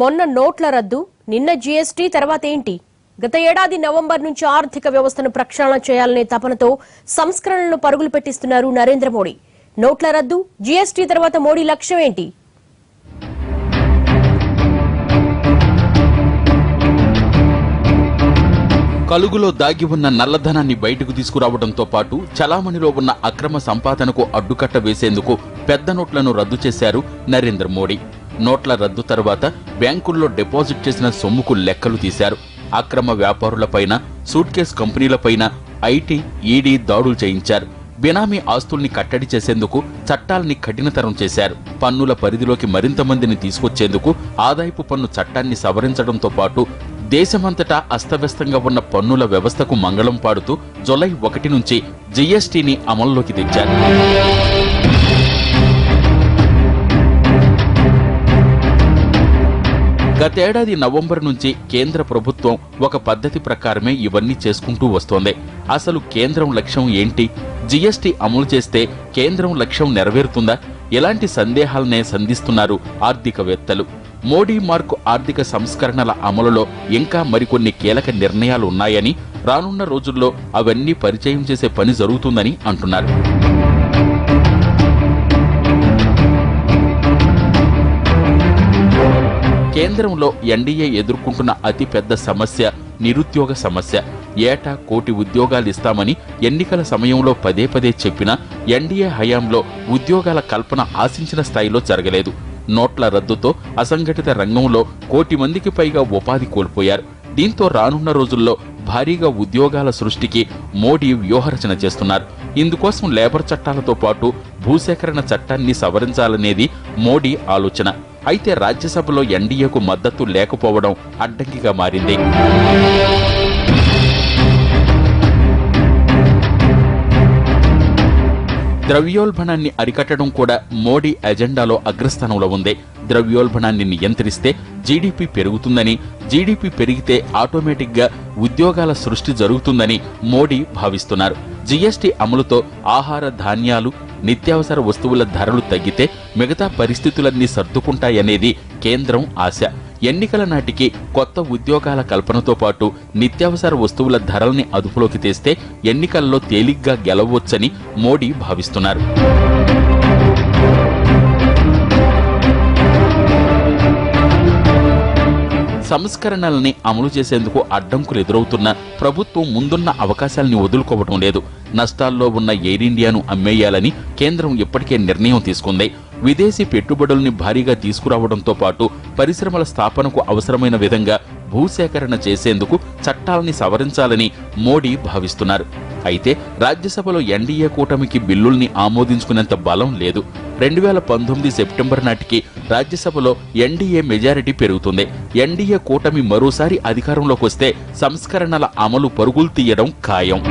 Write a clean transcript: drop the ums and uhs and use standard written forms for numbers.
మొన్న నోట్ల రద్దు, నిన్న జీఎస్టీ, తర్వాత ఏంటి? గత ఏడాది నవంబర్ నుంచి ఆర్థిక వ్యవస్థను ప్రక్షాళన చేయాలనే తపనతో సంస్కరణలను పరుగులు పెట్టిస్తున్నారు నరేంద్ర మోడీ. నోట్ల రద్దు, జీఎస్టీ తర్వాత మోడీ లక్ష్యం ఏంటి? కలుగులో దాగి ఉన్న నల్లధనాన్ని బయటకు తీసుకురావడంతో పాటు చలామణిలో ఉన్న అక్రమ సంపాదనకు అడ్డుకట్ట వేసేందుకు పెద్ద నోట్లను రద్దు చేశారు నరేంద్ర మోడీ. నోట్ల రద్దు తర్వాత బ్యాంకుల్లో డిపాజిట్ చేసిన సొమ్ముకు లెక్కలు తీశారు. అక్రమ వ్యాపారులపైన, సూట్ కేస్ కంపెనీలపైన ఐటీ, ఈడీ దాడులు చేయించారు. బినామీ ఆస్తుల్ని కట్టడి చేసేందుకు చట్టాల్ని కఠినతరం చేశారు. పన్నుల పరిధిలోకి మరింత మందిని తీసుకొచ్చేందుకు ఆదాయపు పన్ను చట్టాన్ని సవరించడంతో పాటు దేశమంతటా అస్తవ్యస్తంగా ఉన్న పన్నుల వ్యవస్థకు మంగళం పాడుతూ జూలై 1 నుంచి జీఎస్టీని అమల్లోకి తెచ్చారు. గతేడాది నవంబర్ నుంచి కేంద్ర ప్రభుత్వం ఒక పద్ధతి ప్రకారమే ఇవన్నీ చేసుకుంటూ వస్తోంది. అసలు కేంద్రం లక్ష్యం ఏంటి? జీఎస్టీ అమలు చేస్తే కేంద్రం లక్ష్యం నెరవేరుతుందా? ఎలాంటి సందేహాలనే సంధిస్తున్నారు ఆర్థికవేత్తలు. మోడీ మార్కు ఆర్థిక సంస్కరణల అమలులో ఇంకా మరికొన్ని కీలక నిర్ణయాలు ఉన్నాయని, రానున్న రోజుల్లో అవన్నీ పరిచయం చేసే పని జరుగుతుందని అంటున్నారు. కేంద్రంలో ఎన్డీఏ ఎదుర్కొంటున్న అతిపెద్ద సమస్య నిరుద్యోగ సమస్య. ఏటా 1 కోటి ఉద్యోగాలు ఇస్తామని ఎన్నికల సమయంలో పదే పదే చెప్పినా ఎన్డీఏ హయాంలో ఉద్యోగాల కల్పన ఆశించిన స్థాయిలో జరగలేదు. నోట్ల రద్దుతో అసంఘటిత రంగంలో 1 కోటి మందికి పైగా ఉపాధి కోల్పోయారు. దీంతో రానున్న రోజుల్లో భారీగా ఉద్యోగాల సృష్టికి మోడీ వ్యూహరచన చేస్తున్నారు. ఇందుకోసం లేబర్ చట్టాలతో పాటు భూసేకరణ చట్టాన్ని సవరించాలనేది మోడీ ఆలోచన. అయితే రాజ్యసభలో ఎన్డీఏకు మద్దతు లేకపోవడం అడ్డంకిగా మారింది. ద్రవ్యోల్బణాన్ని అరికట్టడం కూడా మోడీ ఎజెండాలో అగ్రస్థానంలో ఉంది. ద్రవ్యోల్బణాన్ని నియంత్రిస్తే జీడీపీ పెరుగుతుందని, జీడీపీ పెరిగితే ఆటోమేటిక్గా ఉద్యోగాల సృష్టి జరుగుతుందని మోడీ భావిస్తున్నారు. జీఎస్టీ అమలుతో ఆహార ధాన్యాలు, నిత్యావసర వస్తువుల ధరలు తగ్గితే మిగతా పరిస్థితులన్నీ సర్దుకుంటాయనేది కేంద్రం ఆశ. ఎన్నికల నాటికి కొత్త ఉద్యోగాల కల్పనతో పాటు నిత్యావసర వస్తువుల ధరల్ని అదుపులోకి తెస్తే ఎన్నికల్లో తేలిగ్గా గెలవవచ్చని మోడీ భావిస్తున్నారు. సంస్కరణల్ని అమలు చేసేందుకు అడ్డంకులు ఎదురవుతున్న ప్రభుత్వం ముందున్న అవకాశాల్ని వదులుకోవడం లేదు. నష్టాల్లో ఉన్న ఎయిర్ ఇండియాను అమ్మేయాలని కేంద్రం ఇప్పటికే నిర్ణయం తీసుకుంది. విదేశీ పెట్టుబడుల్ని భారీగా తీసుకురావడంతో పాటు పరిశ్రమల స్థాపనకు అవసరమైన విధంగా భూసేకరణ చేసేందుకు చట్టాలని సవరించాలని మోడీ భావిస్తున్నారు. అయితే రాజ్యసభలో ఎన్డీఏ కూటమికి బిల్లుల్ని ఆమోదించుకునేంత బలం లేదు. 2019 సెప్టెంబర్ నాటికి రాజ్యసభలో ఎన్డీఏ మెజారిటీ పెరుగుతుంది. ఎన్డీఏ కూటమి మరోసారి అధికారంలోకి వస్తే సంస్కరణల అమలు పరుగులు తీయడం ఖాయం.